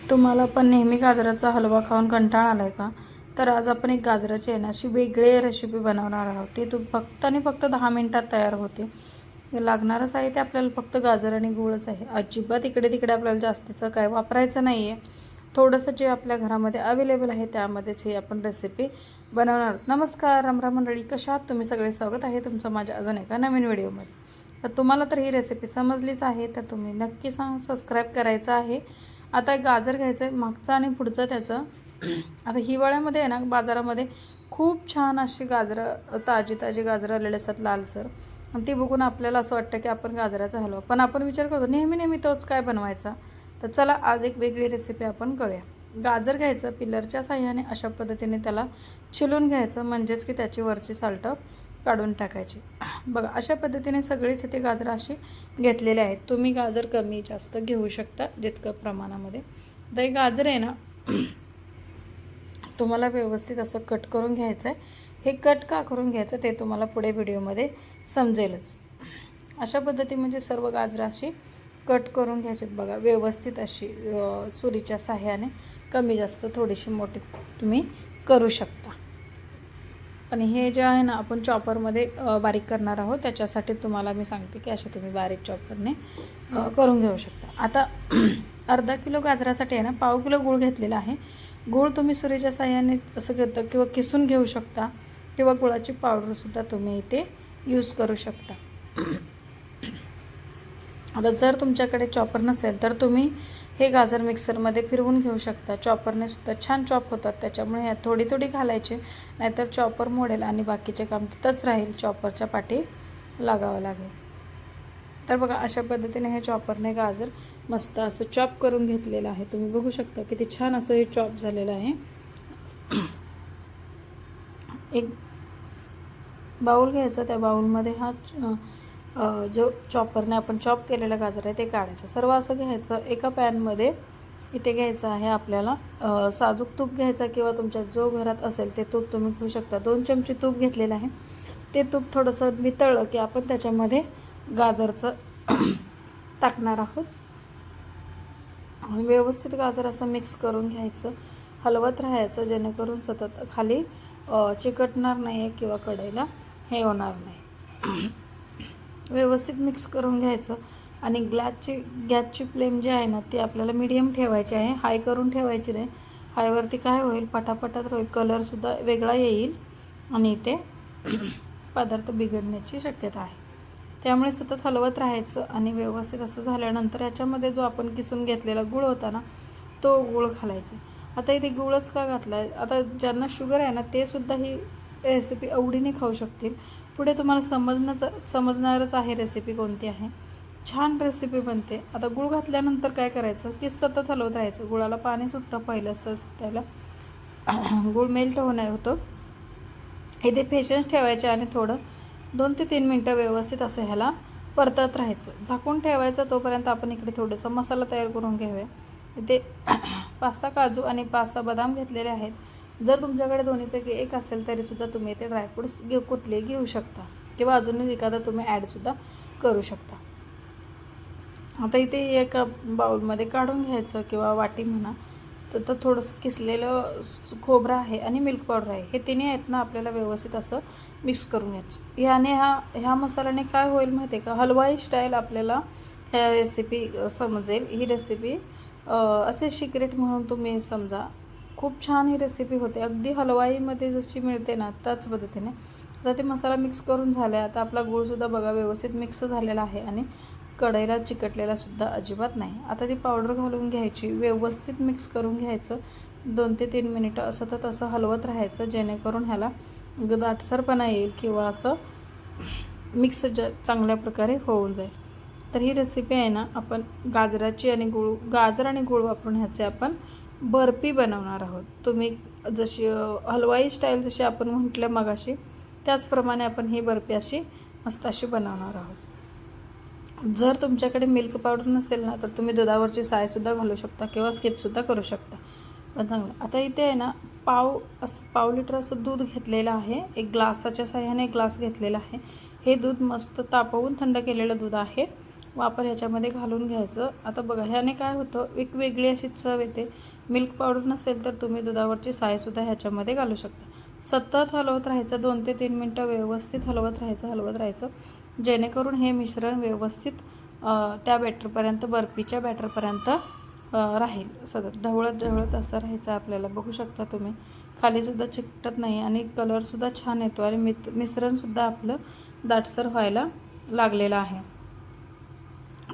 तुम्हाला पण नेहमी गाजराचा हलवा खाऊन कंटाळा आलाय का? तर आज आपण एक गाजराची आहे ना अशी वेगळी रेसिपी बनवणार आहोत. ती फक्त आणि फक्त 10 मिनिटात तयार होते. लागणारं साहित्य आपल्याला फक्त गाजर आणि गूळच आहे. अजिबात इकडे तिकडे आपल्याला जास्तीचं काय वापरायचं नाही आहे. थोडंसं जे आपल्या घरामध्ये अवेलेबल आहे त्यामध्येच ही आपण रेसिपी बनवणार आहोत. नमस्कार रामराम मंडळी, कशा आहात तुम्ही सगळे? स्वागत आहे तुमचं माझ्या अजून एका नवीन व्हिडिओमध्ये. तर तुम्हाला तर ही रेसिपी समजलीच आहे, तर तुम्ही नक्की सबस्क्राईब करायचं आहे. आता एक गाजर घ्यायचं आहे, मागचं आणि पुढचं त्याचं. आता हिवाळ्यामध्ये आहे ना बाजारामध्ये खूप छान अशी गाजरं, ताजी ताजी गाजरं आलेले असतात लालसर, आणि ती बघून आपल्याला असं वाटतं की आपण गाजराचा हलवा, पण आपण विचार करतो नेहमी नेहमी तोच काय बनवायचा. तर चला आज एक वेगळी रेसिपी आपण करूया. गाजर घ्यायचं, पिलरच्या साह्याने अशा पद्धतीने त्याला छिलून घ्यायचं, म्हणजेच की त्याची वरची सालटं काढून टाकायची. बघा अशा पद्धतीने सगळीच इथे गाजरं अशी घेतलेले आहेत. तुम्ही गाजर कमी जास्त घेऊ शकता जितकं प्रमाणामध्ये. तर हे गाजर आहे ना तुम्हाला व्यवस्थित असं कट करून घ्यायचं आहे. हे कट का करून घ्यायचं ते तुम्हाला पुढे व्हिडिओमध्ये समजेलच. अशा पद्धती म्हणजे सर्व गाजरं अशी कट करून घ्यायची. बघा व्यवस्थित अशी सुरीच्या साह्याने कमी जास्त थोडीशी मोठी तुम्ही करू शकता. आणि हे जे आहे ना आपण चॉपरमध्ये बारीक करणार आहोत, त्याच्यासाठी तुम्हाला मी सांगते की असे तुम्ही बारीक चॉपरने करून घेऊ शकता. आता अर्धा किलो गाजरासाठी आहे ना पाव किलो गूळ घेतलेला आहे. गूळ तुम्ही सुरीच्या साह्याने असं घेतं किंवा किसून घेऊ शकता, किंवा गुळाची पावडरसुद्धा तुम्ही इथे यूज करू शकता. आता जर तुमच्याकडे चॉपर नसेल तर तुम्ही हे गाजर मिक्सरमध्ये फिरवून घेऊ शकता. चॉपरने सुद्धा छान चॉप होतात, त्याच्यामुळे ह्यात थोडी थोडी घालायची, नाहीतर चॉपर मोडेल आणि बाकीचे काम तिथंच राहील, चॉपरच्या पाठी लागावं लागेल. तर बघा अशा पद्धतीने हे चॉपरने गाजर मस्त असं चॉप करून घेतलेलं आहे. तुम्ही बघू शकता किती छान असं हे चॉप झालेलं आहे. एक बाऊल घ्यायचा, त्या बाऊलमध्ये हा जो चॉपरने आपण चॉप केलेलं गाजर आहे ते काढायचं. सर्व असं घ्यायचं. एका पॅनमध्ये इथे घ्यायचं आहे आपल्याला साजूक तूप घ्यायचा, किंवा तुमच्या जो घरात असेल ते तूप तुम्ही घेऊ शकता. 2 चमचे तूप घेतलेलं आहे. ते तूप थोडंसं वितळलं की आपण त्याच्यामध्ये गाजरचं टाकणार आहोत. व्यवस्थित गाजर असं मिक्स करून घ्यायचं, हलवत राहायचं, जेणेकरून सतत खाली चिकटणार नाही आहे किंवा कढईला हे होणार नाही. व्यवस्थित मिक्स करून घ्यायचं. आणि गॅसची फ्लेम जी आहे ना ती आपल्याला मीडियम ठेवायची आहे, हाय करून ठेवायची नाही. हायवरती काय होईल, पटापटात होईल, कलरसुद्धा वेगळा येईल आणि इथे पदार्थ बिघडण्याची शक्यता आहे. त्यामुळे सतत हलवत राहायचं. आणि व्यवस्थित असं झाल्यानंतर याच्यामध्ये जो आपण किसून घेतलेला गूळ होता ना तो गूळ घालायचा. आता इथे गूळच का घातला आहे, आता ज्यांना शुगर आहे ना ते सुद्धा ही रेसिपी आवडीने खाऊ शकतील. पुढे तुम्हाला समजणारच आहे रेसिपी कोणती आहे. छान रेसिपी बनते. आता गूळ घातल्यानंतर काय करायचं की सतत हलवत राहायचं. गुळाला पाणी सुटतं पहिलं असतं त्याला, गूळ मेल्ट होणार होतं. इथे पेशन्स ठेवायचे आणि थोडं 2 ते 3 मिनटं व्यवस्थित असं ह्याला परतत राहायचं. झाकून ठेवायचं. तोपर्यंत आपण इकडे थोडंसं मसाला तयार करून घेऊया. इथे 5-6 काजू आणि 5-6 बदाम घेतलेले आहेत. जर तुमच्याकडे दोन्हीपैकी एक असेल तरीसुद्धा तुम्ही इथे ड्रायफ्रूट्स कुठले घेऊ शकता, किंवा अजूनही एखादा तुम्ही ॲडसुद्धा करू शकता. आता इथे एका बाउलमध्ये काढून घ्यायचं, किंवा वाटी म्हणा. तर थोडंसं किसलेलं खोबरं आहे आणि मिल्क पावडर आहे, हे तिन्ही आहेत ना आपल्याला व्यवस्थित असं मिक्स करून घ्यायचं. ह्याने ह्या मसाल्याने काय होईल माहिती आहे का, हलवाई स्टाईल आपल्याला ह्या रेसिपी समजेल. ही रेसिपी असे सिक्रेट म्हणून तुम्ही समजा. खूप छान ही रेसिपी होते, अगदी हलवाईमध्ये जशी मिळते ना त्याच पद्धतीने. आता ते मसाला मिक्स करून झाला आहे. आता आपला गूळसुद्धा बघा व्यवस्थित मिक्स झालेला आहे आणि कढईला चिकटलेला सुद्धा अजिबात नाही. आता ती पावडर घालून घ्यायची, व्यवस्थित मिक्स करून घ्यायचं. 2 ते 3 मिनिटं सतत असं हलवत राहायचं, जेणेकरून ह्याला दाटसरपणा येईल किंवा असं मिक्स चांगल्या प्रकारे होऊन जाईल. तर ही रेसिपी आहे ना आपण गाजर आणि गूळ वापरून ह्याचे आपण बर्फी बनवणार आहोत. तुम्ही जशी हलवाई स्टाईल जशी आपण म्हटलं मगाशी त्याचप्रमाणे आपण ही बर्फी अशी मस्त अशी बनवणार आहोत. जर तुमच्याकडे मिल्क पावडर नसेल ना तर तुम्ही दुधावरची सायसुद्धा घालू शकता, किंवा स्किपसुद्धा करू शकता. पण चांगलं. आता इथे आहे ना पाव लिटर असं दूध घेतलेलं आहे. एक ग्लासाच्या साह्याने ग्लास घेतलेला आहे. हे दूध मस्त तापवून थंड केलेलं दूध आहे. वापर ह्याच्यामध्ये घालून घ्यायचं. आता बघा ह्याने काय होतं, एक वेगळी अशी चव येते. मिल्क पावडर नसेल तर तुम्ही दुधावरची सायसुद्धा ह्याच्यामध्ये घालू शकता. सतत हलवत राहायचं, 2 ते 3 मिनटं व्यवस्थित हलवत राहायचं जेणेकरून हे मिश्रण व्यवस्थित त्या बॅटरपर्यंत, बर्फीच्या बॅटरपर्यंत राहील. सतत ढवळत असं राहायचं आपल्याला. बघू शकता तुम्ही खालीसुद्धा चिकटत नाही आणि कलरसुद्धा छान येतो आणि मिश्रणसुद्धा आपलं दाटसर व्हायला लागलेलं आहे.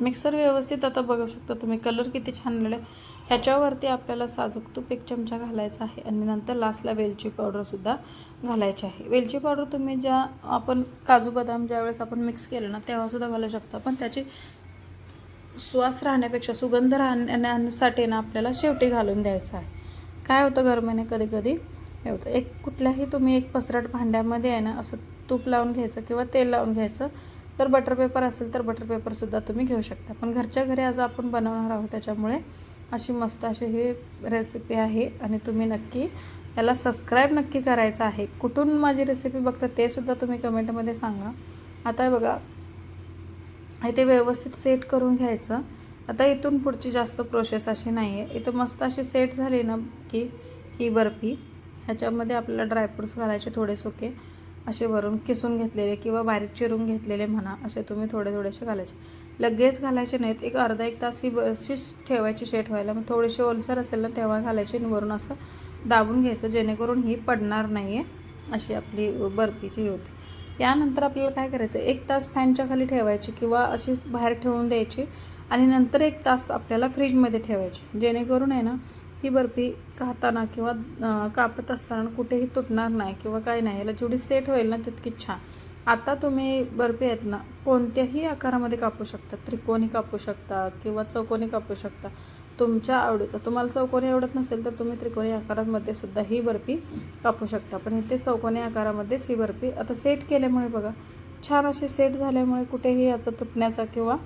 मिक्सर व्यवस्थित आता बघू शकता तुम्ही, कलर किती छान आलेला आहे. ह्याच्यावरती आपल्याला साजूक तूप 1 चमचा घालायचा आहे आणि नंतर लास्टला वेलची पावडरसुद्धा घालायची आहे. वेलची पावडर तुम्ही ज्या आपण काजू बदाम ज्यावेळेस आपण मिक्स केलं ना तेव्हासुद्धा घालू शकता, पण त्याची श्वास राहण्यापेक्षा सुगंध राहण्यासाठी ना आपल्याला शेवटी घालून द्यायचं आहे. काय होतं गरमीने कधी कधी हे होतं, एक कुठल्याही तुम्ही एक पसरट भांड्यामध्ये आहे ना असं तूप लावून घ्यायचं किंवा तेल लावून घ्यायचं. तर बटर पेपर असेल तर बटर पेपरसुद्धा तुम्ही घेऊ शकता. पण घरच्या घरी आज आपण बनवणार आहोत त्याच्यामुळे अशी मस्त अशी ही रेसिपी आहे आणि तुम्ही नक्की याला सबस्क्राईब नक्की करायचं आहे. कुठून माझी रेसिपी बघता ते सुद्धा तुम्ही कमेंटमध्ये सांगा. आता बघा इथे व्यवस्थित सेट करून घ्यायचं. आता इथून पुढची जास्त प्रोसेस अशी नाही आहे. इथं मस्त अशी सेट झाली ना की ही बर्फी ह्याच्यामध्ये आपल्याला ड्रायफ्रूट्स घालायचे थोडे सुके असे वरून किसून घेतलेले किंवा बारीक चिरून घेतलेले म्हणा, असे तुम्ही थोडेसे घालायचे. लगेच घालायचे नाहीत, एक अर्धा 1 तास ही बशीच ठेवायची सेट व्हायला. मग थोडीशी ओलसर असेल ना तेव्हा घालायची आणि वरून असं दाबून घ्यायचं जेणेकरून ही पडणार नाही आहे. अशी आपली बर्फीची होती. यानंतर आपल्याला काय करायचं, 1 तास फॅनच्या खाली ठेवायची किंवा अशीच बाहेर ठेवून द्यायची आणि नंतर 1 तास आपल्याला फ्रीजमध्ये ठेवायची जेणेकरून आहे ना ही बर्फी खाताना किंवा कापत असताना कुठेही तुटणार नाही किंवा काही नाही. याला जेवढी सेट होईल ना तितकीच छान. आता तुम्ही बर्फी आहेत ना कोणत्याही आकारामध्ये कापू शकता. त्रिकोणी कापू शकता किंवा चौकोनी कापू शकता, तुमच्या आवडीचं. तुम्हाला चौकोनी आवडत नसेल तर तुम्ही त्रिकोणी आकारामध्ये सुद्धा ही बर्फी कापू शकता. पण इथे चौकोनी आकारामध्येच ही बर्फी आता सेट केल्यामुळे बघा छान अशी सेट झाल्यामुळे कुठेही याचा तुटण्याचा किंवा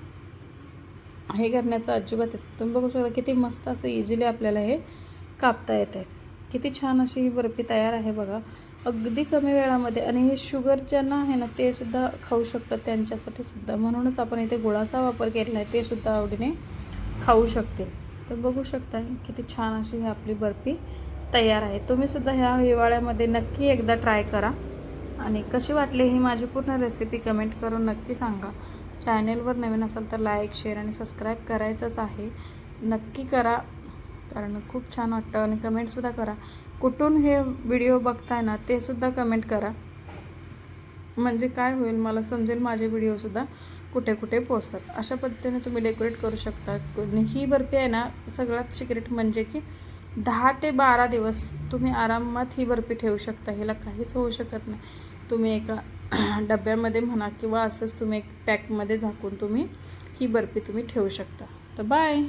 हे करण्याचा अजिबात येत. तुम्ही बघू शकता किती मस्त असं इझिली आपल्याला हे कापता येतं आहे. किती छान अशी ही बर्फी तयार आहे बघा, अगदी कमी वेळामध्ये. आणि हे शुगर ज्यांना आहे ना ते सुद्धा खाऊ शकतात त्यांच्यासाठी सुद्धा, म्हणूनच आपण इथे गुळाचा वापर केलेला आहे, ते सुद्धा आवडीने खाऊ शकतील. तर बघू शकता किती छान अशी ही आपली बर्फी तयार आहे. तुम्ही सुद्धा ह्या हिवाळ्यामध्ये नक्की एकदा ट्राय करा आणि कशी वाटली ही माझी पूर्ण रेसिपी कमेंट करून नक्की सांगा. चॅनेलवर नवीन असाल तर लाईक, शेअर आणि सबस्क्राईब करायचंच आहे. नक्की करा कारण खूप छान वाटतं. आणि कमेंटसुद्धा करा कुठून हे व्हिडिओ बघताय ना ते सुद्धा कमेंट करा, म्हणजे काय होईल मला समजेल माझे व्हिडिओसुद्धा कुठे कुठे पोचतात. अशा पद्धतीने तुम्ही डेकोरेट करू शकता. ही बर्फी आहे ना सगळ्यात सिक्रेट म्हणजे की 10 ते 12 दिवस तुम्ही आरामात ही बर्फी ठेवू शकता. हिला काहीच होऊ शकत नाही. तुम्ही एका डब्यामध्ये म्हणा किंवा असंच तुम्ही एक पॅकमध्ये झाकून तुम्ही ही बर्फी तुम्ही ठेवू शकता. तर बाय.